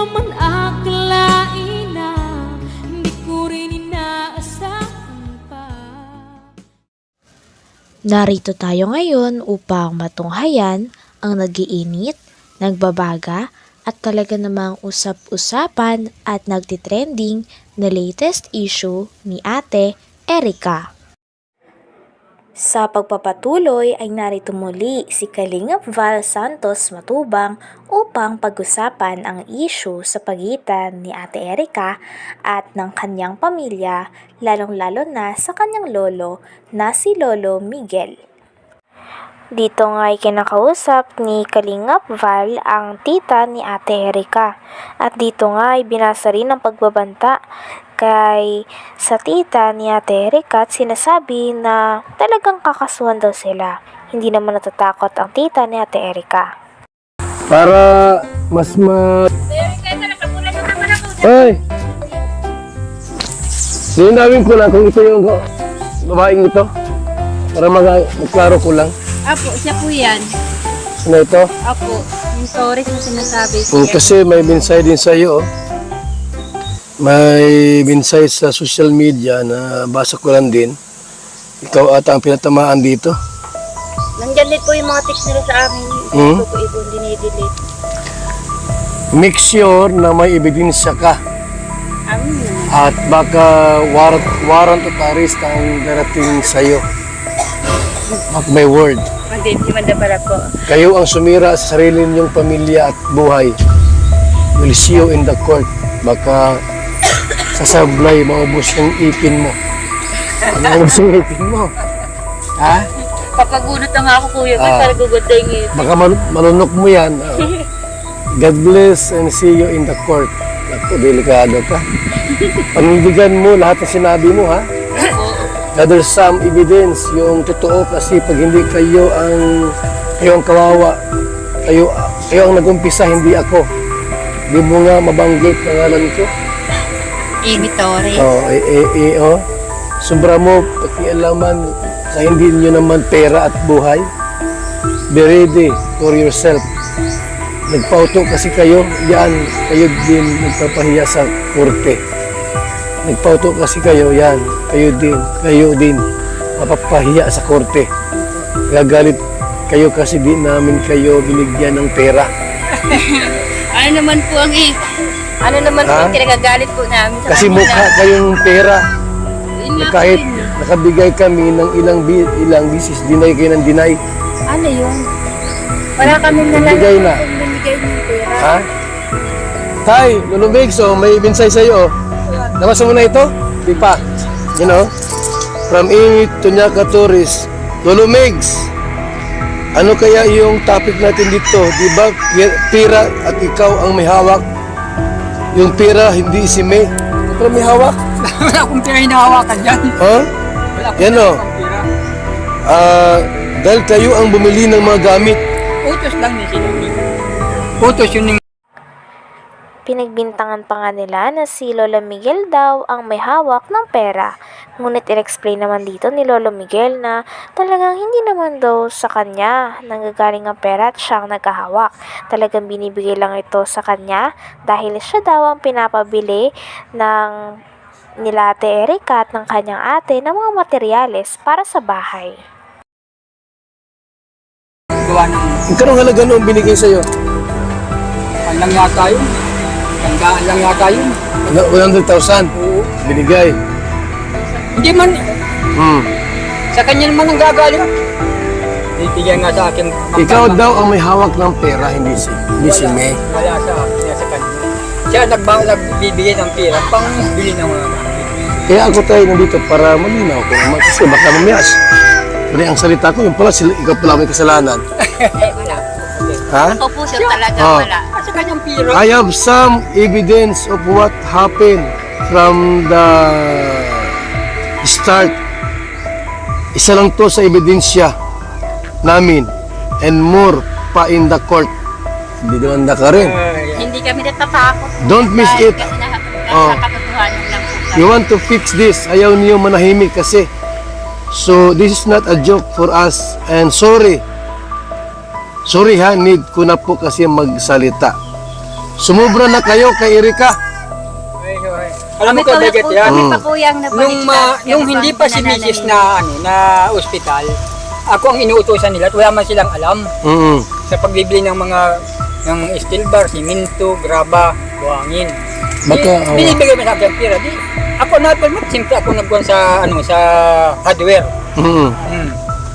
naman akalain na hindi ko rin inaasahan pa. Narito tayo ngayon upang matunghayan ang nagiinit, nagbabaga at talaga namang usap-usapan at nagtitrending na latest issue ni Ate Erica. Sa pagpapatuloy ay narito muli si Kalingap Val Santos Matubang upang pag-usapan ang issue sa pagitan ni Ate Erica at ng kanyang pamilya, lalong-lalo na sa kanyang lolo na si Lolo Miguel. Dito nga ay kinakausap ni Kalingap Val ang tita ni Ate Erica at dito nga ay binasa rin ang pagbabanta kay sa tita ni Ate Erica at sinasabi na talagang kakasuhan daw sila. Hindi naman natatakot ang tita ni Ate Erica. Para mas Ay! Sinunawin ko lang kung ito yung babaeng ito. Para magklaro ko lang. Apo, siya po yan. Ano ito? Apo, yung stories na sinasabi siya. Kasi may minsay din sa iyo. May minsay sa social media na basa ko lang din. Ikaw ata ang pinatamaan dito. Nandyan din po yung mga text nila sa amin. Ito po ibon, dinidelete. Make sure na may ebidensya ka. Amin. At baka warrant of arrest ang darating sa iyo. Mark my word. Hindi pala po. Kayo ang sumira sa sarili ninyong pamilya at buhay. Will see you in the court. Baka sasablay, maubos yung ipin mo. Maubos yung ipin mo. Ha? Papagunot na nga ako kuya, para gugutay ngayon. Baka malunok mo yan. God bless and see you in the court. Naku, delikado ka. Panindigan mo lahat ng sinabi mo, ha? Gather some evidence, yung totoo kasi pag hindi kayo ang kawawa, kayo ang nag-umpisa, hindi ako. Di mo nga mabanggit pangalan ko. Imitory. Sombra mo, pakialaman sa hindi nyo naman pera at buhay. Be ready for yourself. Nagpauto kasi kayo, yan, kayo din nagpapahiya sa korte. Nagpauto kasi kayo, yan, kayo din, mapapahiya sa korte. Gagalit kayo kasi di namin kayo binigyan ng pera. Ano naman po ang kinagagalit po namin sa Kasi kanila. mukha kayong pera. Yun nga po Kahit yun. nakabigay kami ng ilang bisis, deny kayo ng deny. Ano yun? Wala kami Bigay na. Binigay niyo yung pera. Ha? Tay, lulubig, so may binsay sa'yo. Nabasa mo na ito? Di pa. You know? From Init to Nyaka Tourist. Lulumigs. Ano kaya yung topic natin dito? Di ba pira at ikaw ang may hawak? Yung pira, hindi si May. Pero may hawak. Wala akong pira hinahawakan dyan. Ha? Wala akong Yan o. pira. Dahil kayo ang bumili ng mga gamit. Utos lang ni sinabi. Utos yun yung Pinagbintangan pa nga nila na si Lolo Miguel daw ang may hawak ng pera. Ngunit in-explain naman dito ni Lolo Miguel na talagang hindi naman daw sa kanya nanggagaling ang pera at siya ang nagkahawak. Talagang binibigay lang ito sa kanya dahil siya daw ang pinapabili ng nila Ate Erica at ng kanyang ate ng mga materyales para sa bahay. gawa ng Magkano halaga noong binigay sa'yo? lang yata yun. Tandaan lang yata yun. 100,000. Oo. Binigay. Hindi man, Hmm. sa kanya naman ang gagaling. Bibigyan nga sa akin. Ikaw daw ang may hawak ng pera, hindi si May. Wala sa akin, sa kanya. Siya nagbibigay ng pera pang bili ng mga gamit. Kaya ako tayo nandito para malinaw ko naman kasi baka mamayas. Mali ang salita ko, yung pala ikaw pala may kasalanan. Wala. Ha? Ako po siya talaga Oh. wala. Sa kanyang pera. I have some evidence of what happened from the start. Isa lang to sa ebidensya namin and more pa in the court. Hindi naman ka rin. Hindi kami natatakot. Don't miss it. Kasi Oh. nakakatotohanan lang po kami. You want to fix this. Ayaw niyo manahimik kasi. So, this is not a joke for us. And sorry. Sorry ha, need ko na po kasi magsalita. Sumubra na kayo kay Erika. Alam mo ko, Kami Beget, po, yan. kami pa po yung napaligtas. Nung hindi pa si Mrs. na ospital, ako ang inuutosan nila at wala man silang alam sa pagbibili ng mga steel bar, siminto, graba, buhangin. Baka, Binibigay mo sa akin ang pera. Di, ako na permit, siyempre ako nagkuhan sa hardware.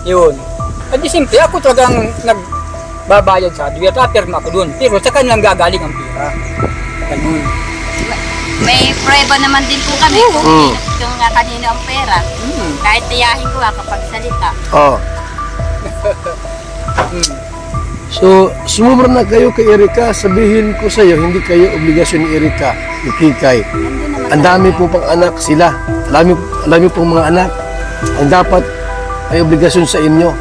Yun. At di siyempre, ako talagang nagbabayad sa hardware. Perma ako dun. Pero sa kanilang gagaling ang pera. Ganun. May prueba naman din po kami kung yung kanino ang pera. Kahit tiyahin ko kapag salita. Oh. So, sumubra na kayo kay Erika, sabihin ko sa iyo, hindi kayo obligasyon ni Erika, ni Kikay. Ang dami po pang anak sila. Alam pong mga anak. Ang dapat ay obligasyon sa inyo.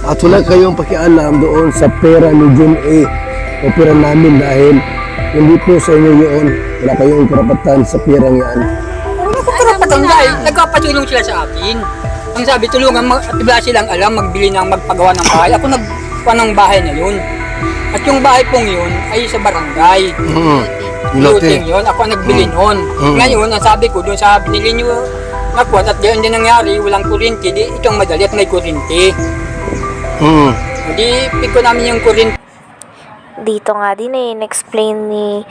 At wala kayong pakialam doon sa pera ni Jun A. O pera namin dahil hindi po sa inyo yun. Wala kayong karapatan sa perang yan. Ano ko karapatan dahil nagpapatulong sila sa akin. Ang sabi, tulungan, wala silang alam, magpagawa ng bahay. Ako nagpawa ng bahay na yun. At yung bahay pong yun ay sa barangay. Looting yun, ako ang nagbili noon. Ngayon, ang sabi ko doon sa binili nyo, nakuha, at diyan din nangyari, walang kurinti, di itong madali at may kurinti. Di, pick ko namin yung kurinti. Dito nga din in-explain ni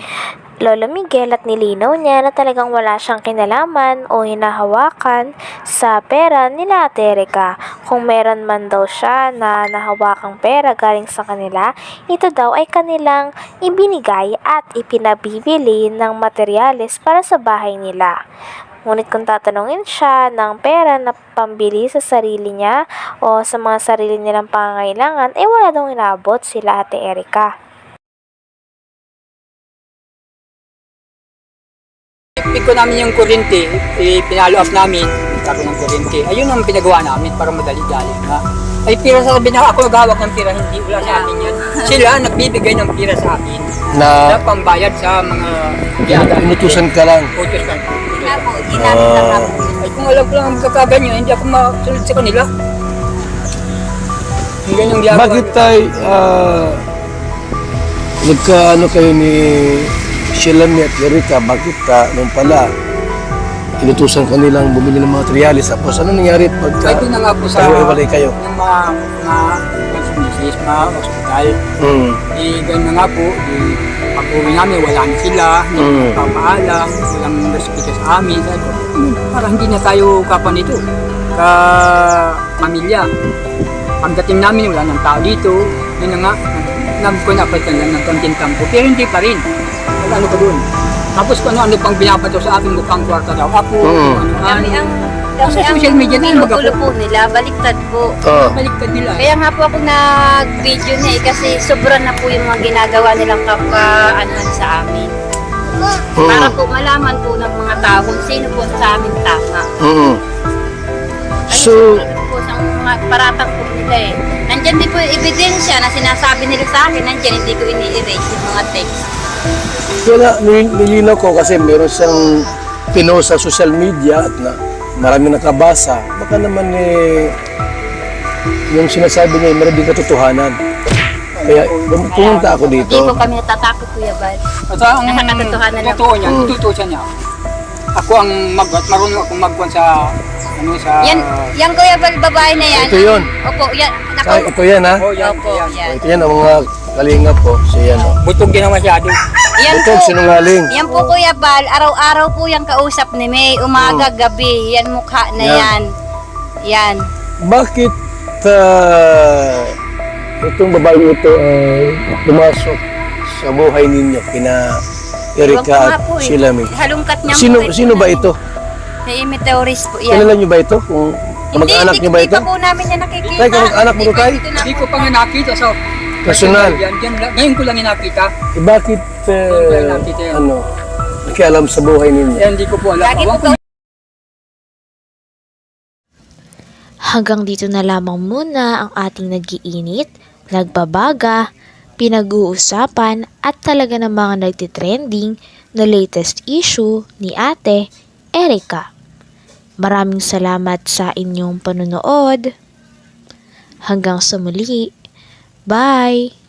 Lolo Miguel at nilinaw niya na talagang wala siyang kinalaman o hinahawakan sa pera nila Ate Erika. Kung meron man daw siya na nahawakang pera galing sa kanila, ito daw ay kanilang ibinigay at ipinabibili ng materyales para sa bahay nila. Ngunit kung tatanungin siya ng pera na pambili sa sarili niya o sa mga sarili nilang pangangailangan, wala daw inabot sila Ate Erika. Pick ko namin yung kurinti, pinalo off namin, nagkaroon ng kurinti. Ayun ang pinagawa namin para madali-dali na. Ay pira sa sabi na ako naghawak ng pira, hindi wala sa akin yan. Sila nagbibigay ng pira sa akin na pambayad sa mga biyada. Inutusan ka lang. Utos lang. Nga po, ginamit lang ako. Ay kung alam ko lang ang magkakaganyo, hindi ako masunod sa kanila. Yung ganyang ginagawa. Bakit tayo nagkaano kayo ni Shelami at Erika? Bakit nung pala inutusan kanilang bumili ng mga materialis? Tapos ano nangyari pagka Ay doon na nga po sa iwalay kayo? ng hospital. Ganyan na nga po, pag-uwi namin, wala na sila, hindi papaalam, walang respeto sa amin. Sabi ko, parang hindi na tayo kapanito, ka-pamilya. Pagdating namin, wala nang tao dito, yun na nga, nagpunapatan lang ng konting tampo, pero hindi pa rin. Ano ka doon? Tapos kung ano pang binabato sa akin, mukhang kwarta daw. Ako, sa social media na yung Magulo po nila, baliktad po. baliktad nila. Kaya nga po ako nag-video na kasi sobra na po yung mga ginagawa nilang kapwa-anuhan sa amin. Para po malaman po ng mga tao kung sino po sa amin tama. So, Po sa mga paratang po nila Nandyan din po yung ebidensya na sinasabi nila sa akin, nandyan hindi ko ini-erase yung mga text. wala, nilinaw ko kasi meron siyang pinost sa social media at na marami nakabasa. Baka naman yung sinasabi niya, meron din katotohanan. Kaya pumunta ako dito. Hindi po kami natatakot, Kuya Bal. At ang Nakakatotohanan lang. totoo niya, tututusan niya. Ako ang marunong akong magkuhan sa Yan Kuya Bal, babae na yan. Ito yun. Opo, yan. Ito yan ha. Opo, yan. Ito yan ang mga kalingap po. So yan o. Butog din ang masyado. Yan Ito po. sinungaling. Yan po Kuya Bal, araw-araw po yung kausap ni May, umaga, gabi, yan mukha na yan. Yan. Bakit itong babae ito pumasok sa buhay ninyo kina Erika at Shelami? Halungkat niya Sino ba ito? Si Meteoris po yan. Kilala niyo ba ito? Kung kamag-anak niyo ba ito? Hindi pa po namin yan nakikita. Tay, kamag-anak mo to, Tay? Hindi ko pa nga nakita. So, Personal. Ngayon ko lang nakita. Bakit nakialam sa buhay ninyo? Hindi ko po alam. Lagi po Hanggang dito na lamang muna ang ating nag-iinit, nagbabaga, pinag-uusapan at talaga ng mga nagtitrending na latest issue ni Ate Erika. Maraming salamat sa inyong panonood. Hanggang sa muli. Bye!